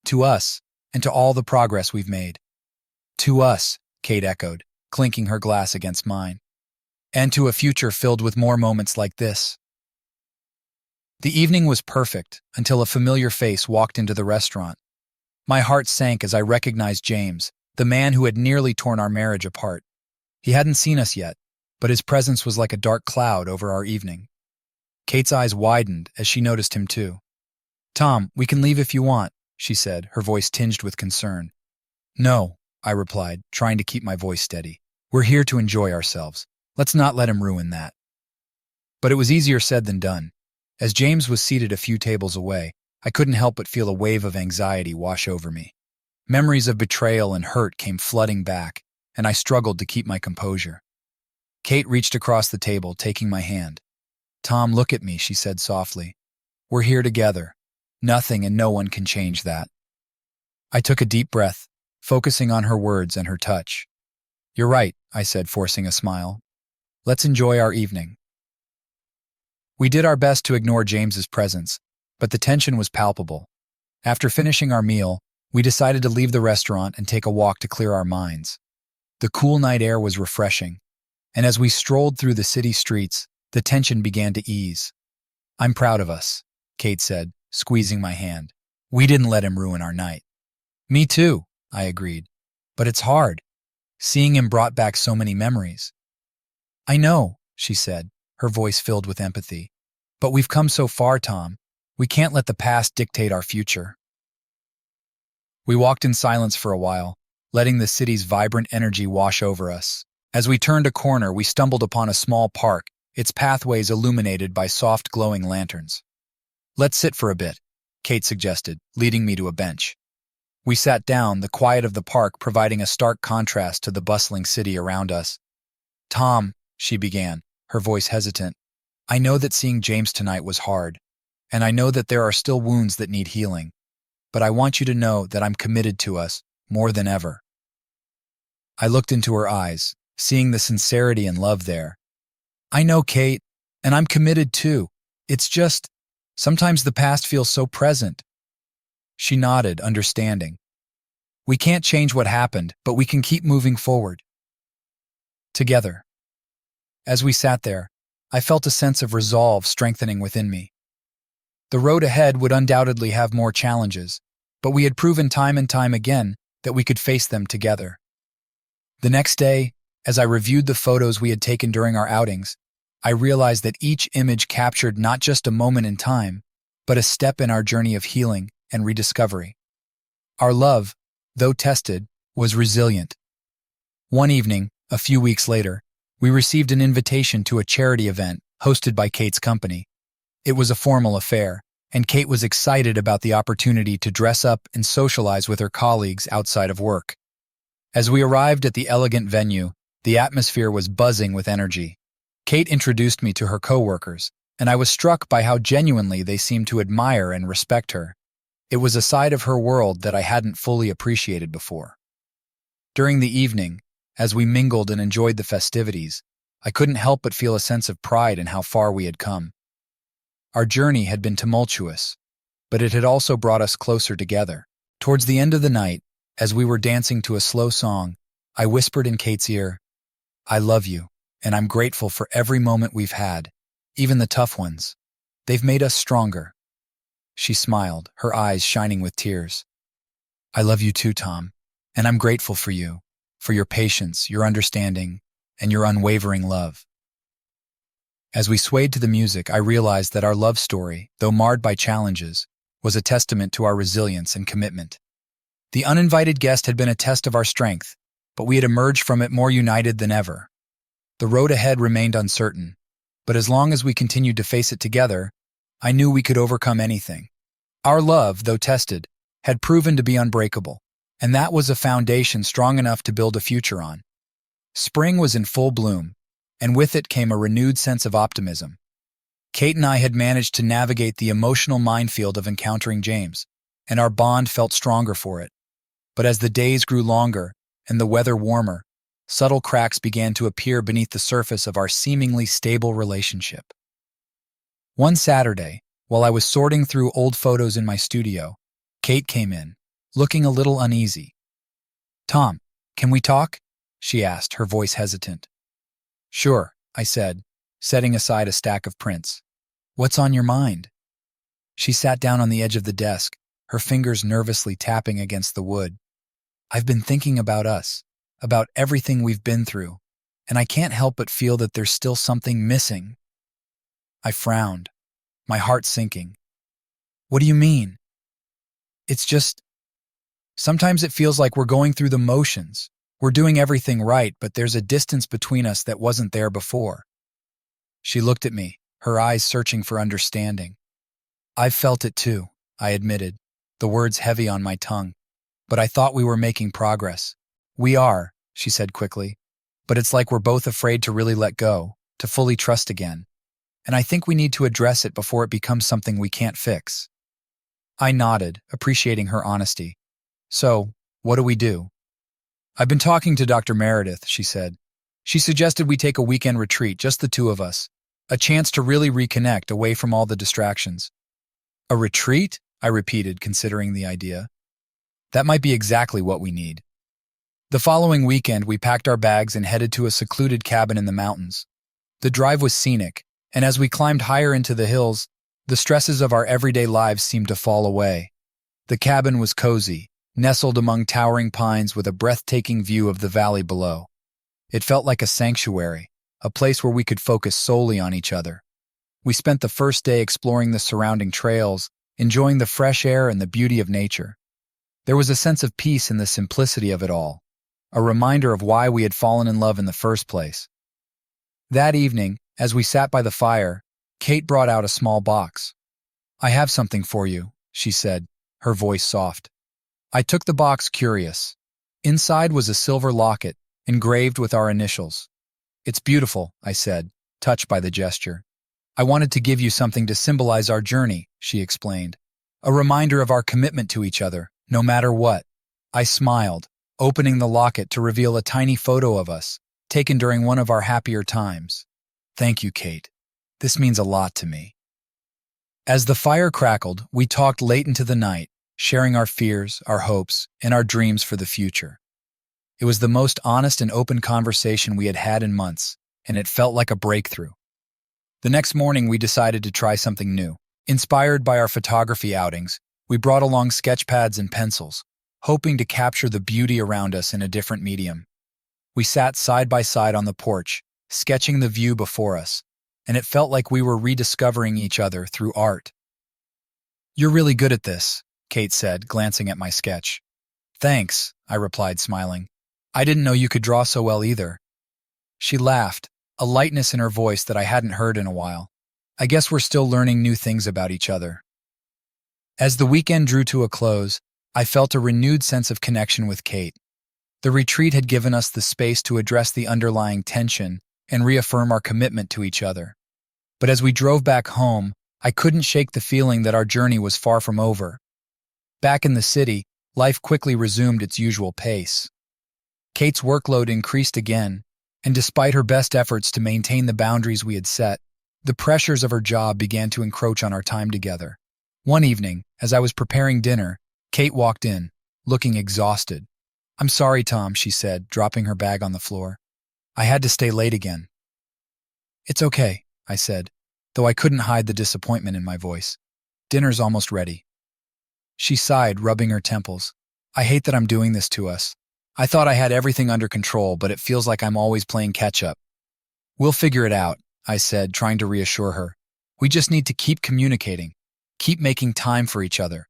"To us, and to all the progress we've made." "To us," Kate echoed, clinking her glass against mine. "And to a future filled with more moments like this." The evening was perfect until a familiar face walked into the restaurant. My heart sank as I recognized James, the man who had nearly torn our marriage apart. He hadn't seen us yet, but his presence was like a dark cloud over our evening. Kate's eyes widened as she noticed him too. "Tom, we can leave if you want. she said, her voice tinged with concern. No, I replied, trying to keep my voice steady. We're here to enjoy ourselves. Let's not let him ruin that. But it was easier said than done. As James was seated a few tables away, I couldn't help but feel a wave of anxiety wash over me. Memories of betrayal and hurt came flooding back, and I struggled to keep my composure. Kate reached across the table, taking my hand. Tom, look at me, she said softly. We're here together. Nothing and no one can change that. I took a deep breath, focusing on her words and her touch. You're right, I said, forcing a smile. Let's enjoy our evening. We did our best to ignore James's presence, but the tension was palpable. After finishing our meal, we decided to leave the restaurant and take a walk to clear our minds. The cool night air was refreshing, and as we strolled through the city streets, the tension began to ease. I'm proud of us, Kate said, squeezing my hand. We didn't let him ruin our night. Me too, I agreed. But it's hard. Seeing him brought back so many memories. I know, she said, her voice filled with empathy. But we've come so far, Tom. We can't let the past dictate our future. We walked in silence for a while, letting the city's vibrant energy wash over us. As we turned a corner, we stumbled upon a small park, its pathways illuminated by soft glowing lanterns. Let's sit for a bit, Kate suggested, leading me to a bench. We sat down, the quiet of the park providing a stark contrast to the bustling city around us. Tom, she began, her voice hesitant, I know that seeing James tonight was hard, and I know that there are still wounds that need healing, but I want you to know that I'm committed to us more than ever. I looked into her eyes, seeing the sincerity and love there. I know, Kate, and I'm committed too. It's just, sometimes the past feels so present. She nodded, understanding. We can't change what happened, but we can keep moving forward. Together. As we sat there, I felt a sense of resolve strengthening within me. The road ahead would undoubtedly have more challenges, but we had proven time and time again that we could face them together. The next day, as I reviewed the photos we had taken during our outings, I realized that each image captured not just a moment in time, but a step in our journey of healing and rediscovery. Our love, though tested, was resilient. One evening, a few weeks later, we received an invitation to a charity event hosted by Kate's company. It was a formal affair, and Kate was excited about the opportunity to dress up and socialize with her colleagues outside of work. As we arrived at the elegant venue, the atmosphere was buzzing with energy. Kate introduced me to her coworkers, and I was struck by how genuinely they seemed to admire and respect her. It was a side of her world that I hadn't fully appreciated before. During the evening, as we mingled and enjoyed the festivities, I couldn't help but feel a sense of pride in how far we had come. Our journey had been tumultuous, but it had also brought us closer together. Towards the end of the night, as we were dancing to a slow song, I whispered in Kate's ear, I love you, and I'm grateful for every moment we've had, even the tough ones. They've made us stronger. She smiled, her eyes shining with tears. I love you too, Tom, and I'm grateful for you, for your patience, your understanding, and your unwavering love. As we swayed to the music, I realized that our love story, though marred by challenges, was a testament to our resilience and commitment. The uninvited guest had been a test of our strength, but we had emerged from it more united than ever. The road ahead remained uncertain, but as long as we continued to face it together, I knew we could overcome anything. Our love, though tested, had proven to be unbreakable, and that was a foundation strong enough to build a future on. Spring was in full bloom, and with it came a renewed sense of optimism. Kate and I had managed to navigate the emotional minefield of encountering James, and our bond felt stronger for it. But as the days grew longer and the weather warmer, subtle cracks began to appear beneath the surface of our seemingly stable relationship. One Saturday, while I was sorting through old photos in my studio, Kate came in, looking a little uneasy. Tom, can we talk? She asked, her voice hesitant. Sure, I said, setting aside a stack of prints. What's on your mind? She sat down on the edge of the desk, her fingers nervously tapping against the wood. I've been thinking about us, about everything we've been through, and I can't help but feel that there's still something missing. I frowned, my heart sinking. What do you mean? It's just, sometimes it feels like we're going through the motions. We're doing everything right, but there's a distance between us that wasn't there before. She looked at me, her eyes searching for understanding. I've felt it too, I admitted, the words heavy on my tongue. But I thought we were making progress. We are, she said quickly. But it's like we're both afraid to really let go, to fully trust again. And I think we need to address it before it becomes something we can't fix. I nodded, appreciating her honesty. So, what do we do? I've been talking to Dr. Meredith, she said. She suggested we take a weekend retreat, just the two of us. A chance to really reconnect away from all the distractions. A retreat? I repeated, considering the idea. That might be exactly what we need. The following weekend, we packed our bags and headed to a secluded cabin in the mountains. The drive was scenic, and as we climbed higher into the hills, the stresses of our everyday lives seemed to fall away. The cabin was cozy, nestled among towering pines with a breathtaking view of the valley below. It felt like a sanctuary, a place where we could focus solely on each other. We spent the first day exploring the surrounding trails, enjoying the fresh air and the beauty of nature. There was a sense of peace in the simplicity of it all, a reminder of why we had fallen in love in the first place. That evening, as we sat by the fire, Kate brought out a small box. "I have something for you," she said, her voice soft. I took the box, curious. Inside was a silver locket, engraved with our initials. "It's beautiful," I said, touched by the gesture. "I wanted to give you something to symbolize our journey," she explained. "A reminder of our commitment to each other, no matter what." I smiled, opening the locket to reveal a tiny photo of us, taken during one of our happier times. "Thank you, Kate. This means a lot to me." As the fire crackled, we talked late into the night, sharing our fears, our hopes, and our dreams for the future. It was the most honest and open conversation we had had in months, and it felt like a breakthrough. The next morning, we decided to try something new. Inspired by our photography outings, we brought along sketch pads and pencils, hoping to capture the beauty around us in a different medium. We sat side by side on the porch, sketching the view before us, and it felt like we were rediscovering each other through art. "You're really good at this," Kate said, glancing at my sketch. "Thanks," I replied, smiling. "I didn't know you could draw so well either." She laughed, a lightness in her voice that I hadn't heard in a while. I guess we're still learning new things about each other. As the weekend drew to a close, I felt a renewed sense of connection with Kate. The retreat had given us the space to address the underlying tension and reaffirm our commitment to each other. But as we drove back home, I couldn't shake the feeling that our journey was far from over. Back in the city, life quickly resumed its usual pace. Kate's workload increased again, and despite her best efforts to maintain the boundaries we had set, the pressures of her job began to encroach on our time together. One evening, as I was preparing dinner, Kate walked in, looking exhausted. "I'm sorry, Tom," she said, dropping her bag on the floor. "I had to stay late again." "It's okay," I said, though I couldn't hide the disappointment in my voice. "Dinner's almost ready." She sighed, rubbing her temples. "I hate that I'm doing this to us. I thought I had everything under control, but it feels like I'm always playing catch-up." "We'll figure it out," I said, trying to reassure her. "We just need to keep communicating, keep making time for each other."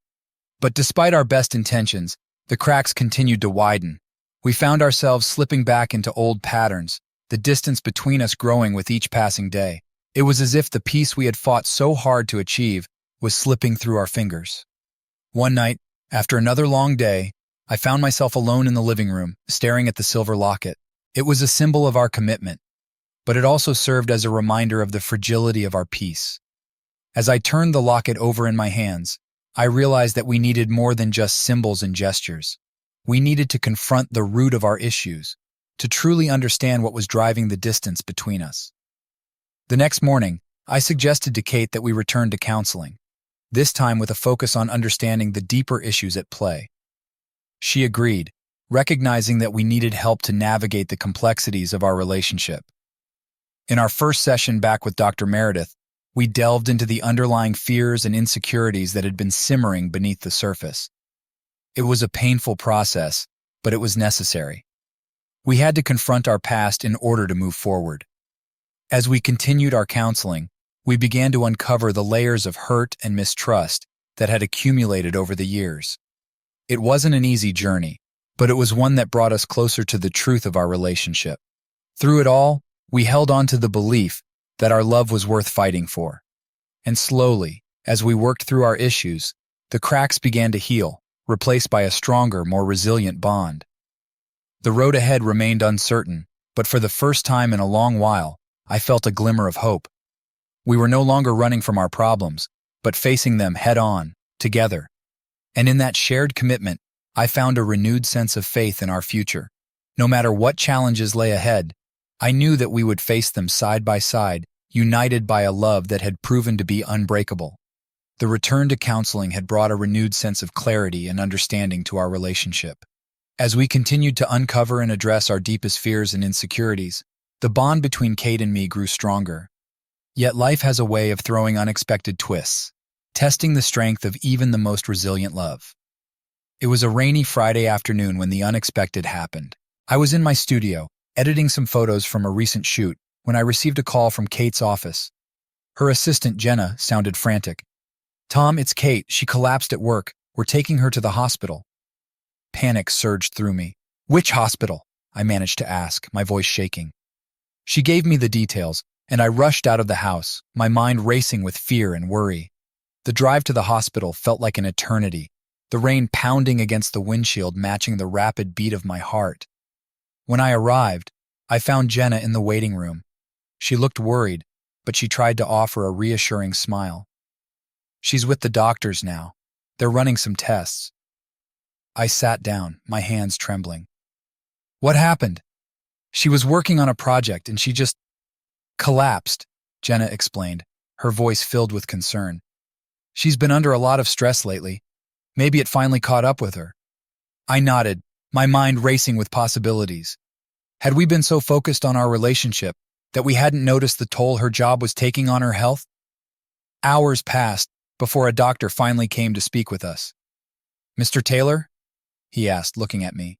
But despite our best intentions, the cracks continued to widen. We found ourselves slipping back into old patterns, the distance between us growing with each passing day. It was as if the peace we had fought so hard to achieve was slipping through our fingers. One night, after another long day, I found myself alone in the living room, staring at the silver locket. It was a symbol of our commitment, but it also served as a reminder of the fragility of our peace. As I turned the locket over in my hands, I realized that we needed more than just symbols and gestures. We needed to confront the root of our issues, to truly understand what was driving the distance between us. The next morning, I suggested to Kate that we return to counseling, this time with a focus on understanding the deeper issues at play. She agreed, recognizing that we needed help to navigate the complexities of our relationship. In our first session back with Dr. Meredith, we delved into the underlying fears and insecurities that had been simmering beneath the surface. It was a painful process, but it was necessary. We had to confront our past in order to move forward. As we continued our counseling, we began to uncover the layers of hurt and mistrust that had accumulated over the years. It wasn't an easy journey, but it was one that brought us closer to the truth of our relationship. Through it all, we held on to the belief that our love was worth fighting for. And slowly, as we worked through our issues, the cracks began to heal, replaced by a stronger, more resilient bond. The road ahead remained uncertain, but for the first time in a long while, I felt a glimmer of hope. We were no longer running from our problems, but facing them head-on, together. And in that shared commitment, I found a renewed sense of faith in our future. No matter what challenges lay ahead, I knew that we would face them side by side, united by a love that had proven to be unbreakable. The return to counseling had brought a renewed sense of clarity and understanding to our relationship. As we continued to uncover and address our deepest fears and insecurities, the bond between Kate and me grew stronger. Yet life has a way of throwing unexpected twists, testing the strength of even the most resilient love. It was a rainy Friday afternoon when the unexpected happened. I was in my studio, editing some photos from a recent shoot, when I received a call from Kate's office. Her assistant, Jenna, sounded frantic. "Tom, it's Kate. She collapsed at work. We're taking her to the hospital." Panic surged through me. "Which hospital?" I managed to ask, my voice shaking. She gave me the details, and I rushed out of the house, my mind racing with fear and worry. The drive to the hospital felt like an eternity, the rain pounding against the windshield matching the rapid beat of my heart. When I arrived, I found Jenna in the waiting room. She looked worried, but she tried to offer a reassuring smile. "She's with the doctors now. They're running some tests." I sat down, my hands trembling. "What happened?" "She was working on a project and she just collapsed," Jenna explained, her voice filled with concern. "She's been under a lot of stress lately. Maybe it finally caught up with her." I nodded, my mind racing with possibilities. Had we been so focused on our relationship that we hadn't noticed the toll her job was taking on her health? Hours passed before a doctor finally came to speak with us. "Mr. Taylor?" he asked, looking at me.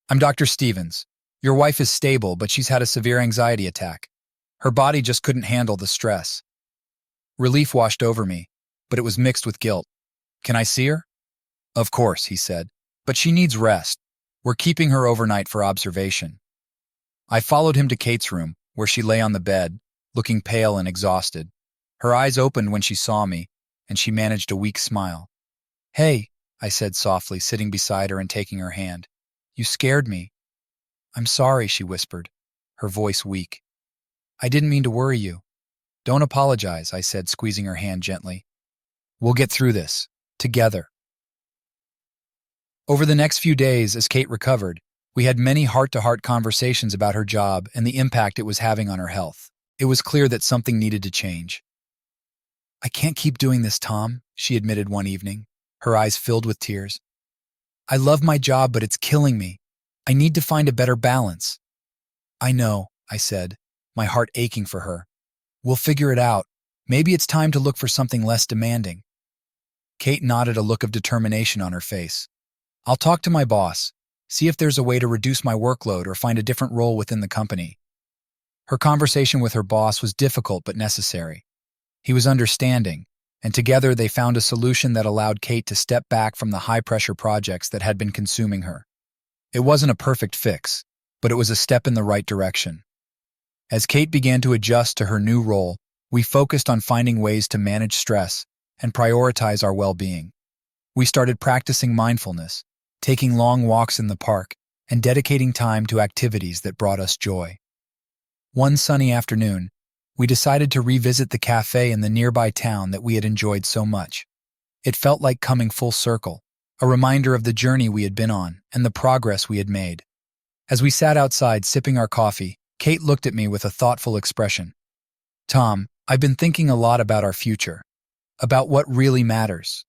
"I'm Dr. Stevens. Your wife is stable, but she's had a severe anxiety attack. Her body just couldn't handle the stress." Relief washed over me, but it was mixed with guilt. "Can I see her?" "Of course," he said, "but she needs rest. We're keeping her overnight for observation." I followed him to Kate's room, where she lay on the bed, looking pale and exhausted. Her eyes opened when she saw me, and she managed a weak smile. "Hey," I said softly, sitting beside her and taking her hand. "You scared me." "I'm sorry," she whispered, her voice weak. "I didn't mean to worry you." "Don't apologize," I said, squeezing her hand gently. "We'll get through this, together." Over the next few days, as Kate recovered, we had many heart-to-heart conversations about her job and the impact it was having on her health. It was clear that something needed to change. "I can't keep doing this, Tom," she admitted one evening, her eyes filled with tears. "I love my job, but it's killing me. I need to find a better balance." "I know," I said, my heart aching for her. "We'll figure it out. Maybe it's time to look for something less demanding." Kate nodded, a look of determination on her face. "I'll talk to my boss, see if there's a way to reduce my workload or find a different role within the company." Her conversation with her boss was difficult but necessary. He was understanding, and together they found a solution that allowed Kate to step back from the high-pressure projects that had been consuming her. It wasn't a perfect fix, but it was a step in the right direction. As Kate began to adjust to her new role, we focused on finding ways to manage stress and prioritize our well-being. We started practicing mindfulness, taking long walks in the park, and dedicating time to activities that brought us joy. One sunny afternoon, we decided to revisit the cafe in the nearby town that we had enjoyed so much. It felt like coming full circle, a reminder of the journey we had been on and the progress we had made. As we sat outside sipping our coffee, Kate looked at me with a thoughtful expression. "Tom, I've been thinking a lot about our future, about what really matters."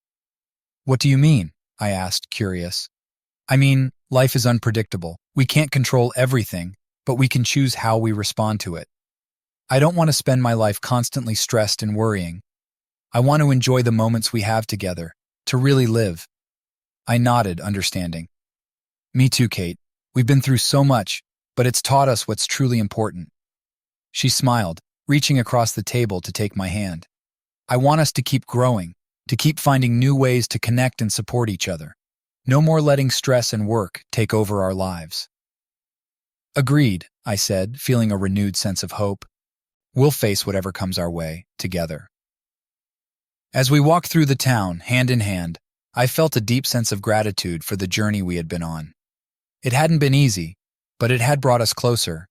"What do you mean?" I asked, curious. "I mean, life is unpredictable. We can't control everything, but we can choose how we respond to it. I don't want to spend my life constantly stressed and worrying. I want to enjoy the moments we have together, to really live." I nodded, understanding. "Me too, Kate. We've been through so much, but it's taught us what's truly important." She smiled, reaching across the table to take my hand. "I want us to keep growing, to keep finding new ways to connect and support each other." No more letting stress and work take over our lives. Agreed, I said, feeling a renewed sense of hope. We'll face whatever comes our way, together. As we walked through the town, hand in hand, I felt a deep sense of gratitude for the journey we had been on. It hadn't been easy, but it had brought us closer,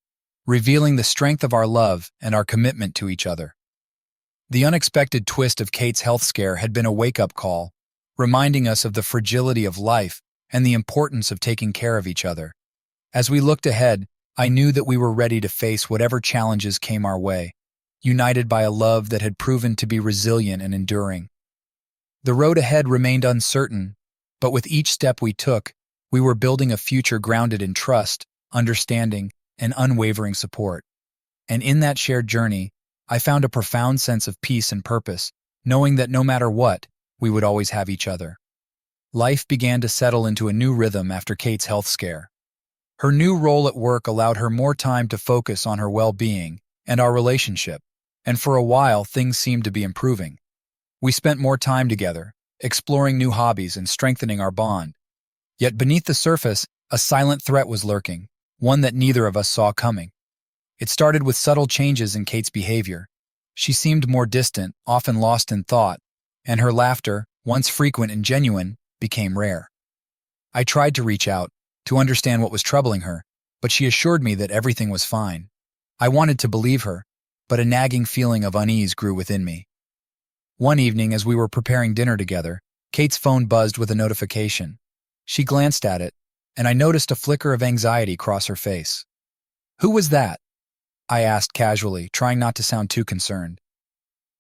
revealing the strength of our love and our commitment to each other. The unexpected twist of Kate's health scare had been a wake-up call, reminding us of the fragility of life and the importance of taking care of each other. As we looked ahead, I knew that we were ready to face whatever challenges came our way, united by a love that had proven to be resilient and enduring. The road ahead remained uncertain, but with each step we took, we were building a future grounded in trust, understanding, and unwavering support. And in that shared journey, I found a profound sense of peace and purpose, knowing that no matter what, we would always have each other. Life began to settle into a new rhythm after Kate's health scare. Her new role at work allowed her more time to focus on her well-being and our relationship, and for a while things seemed to be improving. We spent more time together, exploring new hobbies and strengthening our bond. Yet beneath the surface, a silent threat was lurking, one that neither of us saw coming. It started with subtle changes in Kate's behavior. She seemed more distant, often lost in thought, and her laughter, once frequent and genuine, became rare. I tried to reach out, to understand what was troubling her, but she assured me that everything was fine. I wanted to believe her, but a nagging feeling of unease grew within me. One evening, as we were preparing dinner together, Kate's phone buzzed with a notification. She glanced at it, and I noticed a flicker of anxiety cross her face. "Who was that?" I asked casually, trying not to sound too concerned.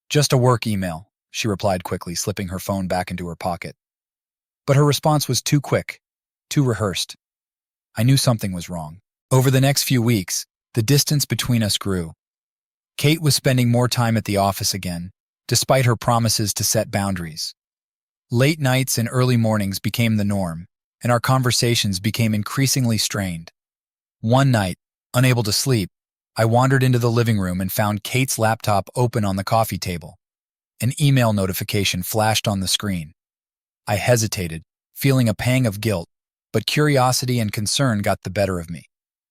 "Just a work email," she replied quickly, slipping her phone back into her pocket. But her response was too quick, too rehearsed. I knew something was wrong. Over the next few weeks, the distance between us grew. Kate was spending more time at the office again, despite her promises to set boundaries. Late nights and early mornings became the norm, and our conversations became increasingly strained. One night, unable to sleep, I wandered into the living room and found Kate's laptop open on the coffee table. An email notification flashed on the screen. I hesitated, feeling a pang of guilt, but curiosity and concern got the better of me.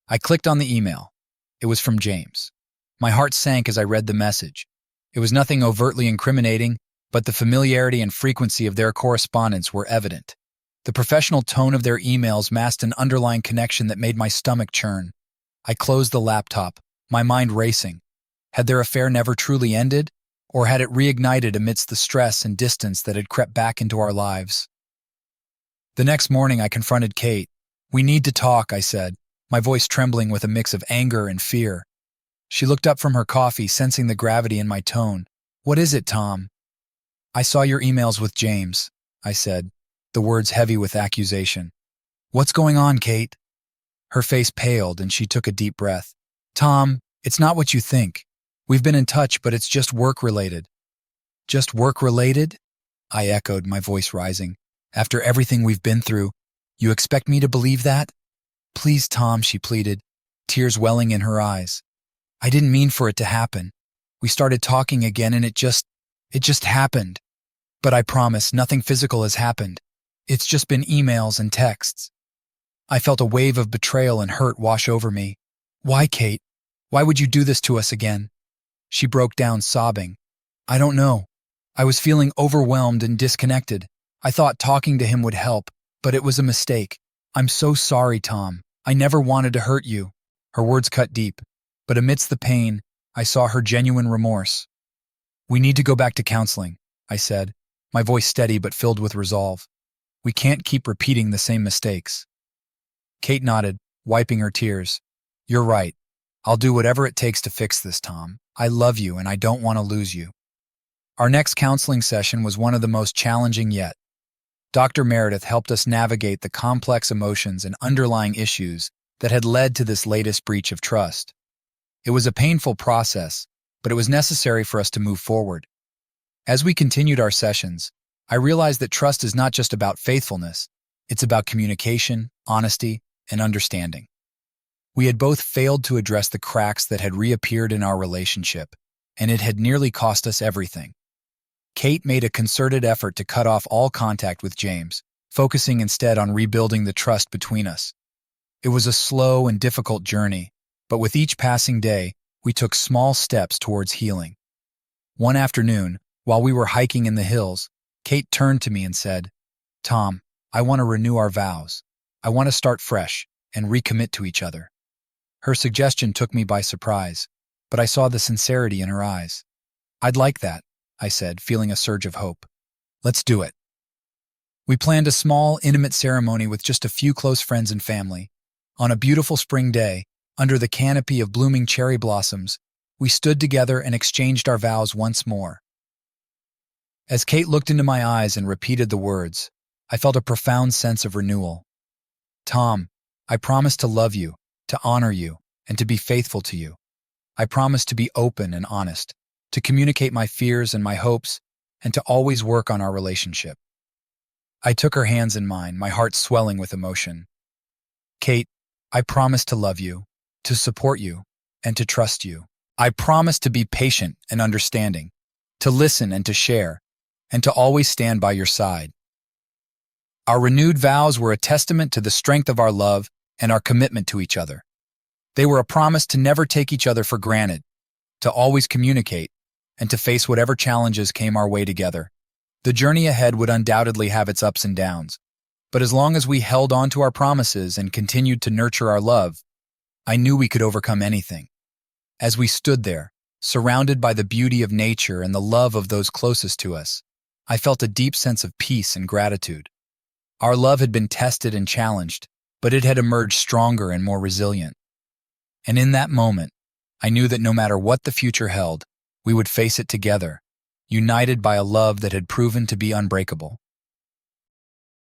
I clicked on the email. It was from James. My heart sank as I read the message. It was nothing overtly incriminating, but the familiarity and frequency of their correspondence were evident. The professional tone of their emails masked an underlying connection that made my stomach churn. I closed the laptop, my mind racing. Had their affair never truly ended, or had it reignited amidst the stress and distance that had crept back into our lives? The next morning I confronted Kate. "We need to talk," I said, my voice trembling with a mix of anger and fear. She looked up from her coffee, sensing the gravity in my tone. "What is it, Tom?" "I saw your emails with James," I said, the words heavy with accusation. "What's going on, Kate?" Her face paled and she took a deep breath. "Tom, it's not what you think. We've been in touch, but it's just work-related." "Just work-related?" I echoed, my voice rising. "After everything we've been through, you expect me to believe that?" "Please, Tom," she pleaded, tears welling in her eyes. "I didn't mean for it to happen. We started talking again and it just happened. But I promise, nothing physical has happened. It's just been emails and texts." I felt a wave of betrayal and hurt wash over me. "Why, Kate? Why would you do this to us again?" She broke down, sobbing. "I don't know. I was feeling overwhelmed and disconnected. I thought talking to him would help, but it was a mistake. I'm so sorry, Tom. I never wanted to hurt you." Her words cut deep, but amidst the pain, I saw her genuine remorse. "We need to go back to counseling," I said, my voice steady but filled with resolve. "We can't keep repeating the same mistakes." Kate nodded, wiping her tears. "You're right. I'll do whatever it takes to fix this, Tom. I love you and I don't want to lose you." Our next counseling session was one of the most challenging yet. Dr. Meredith helped us navigate the complex emotions and underlying issues that had led to this latest breach of trust. It was a painful process, but it was necessary for us to move forward. As we continued our sessions, I realized that trust is not just about faithfulness, it's about communication, honesty, and understanding. We had both failed to address the cracks that had reappeared in our relationship, and it had nearly cost us everything. Kate made a concerted effort to cut off all contact with James, focusing instead on rebuilding the trust between us. It was a slow and difficult journey, but with each passing day, we took small steps towards healing. One afternoon, while we were hiking in the hills, Kate turned to me and said, "Tom, I want to renew our vows. I want to start fresh and recommit to each other." Her suggestion took me by surprise, but I saw the sincerity in her eyes. "I'd like that," I said, feeling a surge of hope. "Let's do it." We planned a small, intimate ceremony with just a few close friends and family. On a beautiful spring day, under the canopy of blooming cherry blossoms, we stood together and exchanged our vows once more. As Kate looked into my eyes and repeated the words, I felt a profound sense of renewal. "Tom, I promise to love you, to honor you, and to be faithful to you. I promise to be open and honest, to communicate my fears and my hopes, and to always work on our relationship." I took her hands in mine, my heart swelling with emotion. "Kate, I promise to love you, to support you, and to trust you. I promise to be patient and understanding, to listen and to share, and to always stand by your side." Our renewed vows were a testament to the strength of our love and our commitment to each other. They were a promise to never take each other for granted, to always communicate, and to face whatever challenges came our way together. The journey ahead would undoubtedly have its ups and downs, but as long as we held on to our promises and continued to nurture our love, I knew we could overcome anything. As we stood there, surrounded by the beauty of nature and the love of those closest to us, I felt a deep sense of peace and gratitude. Our love had been tested and challenged, but it had emerged stronger and more resilient. And in that moment, I knew that no matter what the future held, we would face it together, united by a love that had proven to be unbreakable.